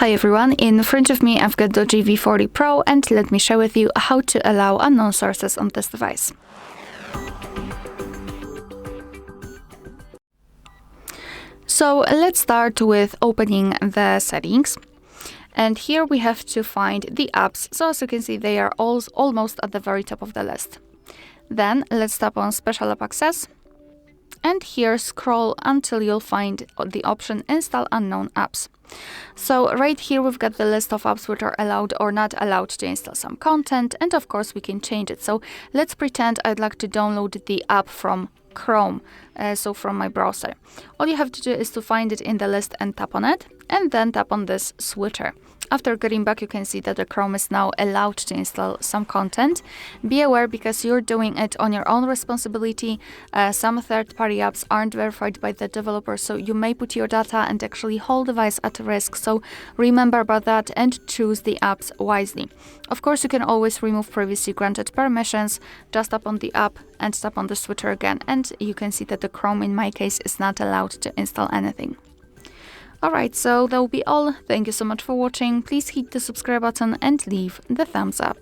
Hi everyone, in front of me I've got DOOGEE V40 Pro and let me share with you how to allow unknown sources on this device. So let's start with opening the settings. And here we have to find the apps. So as you can see, they are almost at the very top of the list. Then let's tap on Special App Access. And here scroll until you'll find the option Install Unknown Apps. So right here we've got the list of apps which are allowed or not allowed to install some content, and of course we can change it. So let's pretend I'd like to download the app from Chrome, so from my browser. All you have to do is to find it in the list and tap on it, and then tap on this switcher. After getting back, you can see that the Chrome is now allowed to install some content. Be aware, because you're doing it on your own responsibility. Some third-party apps aren't verified by the developer, so you may put your data and actually whole device at risk. So remember about that and choose the apps wisely. Of course, you can always remove previously granted permissions. Just tap on the app and tap on the switcher again, and you can see that the Chrome in my case is not allowed to install anything. Alright, so that will be all. Thank you so much for watching. Please hit the subscribe button and leave the thumbs up.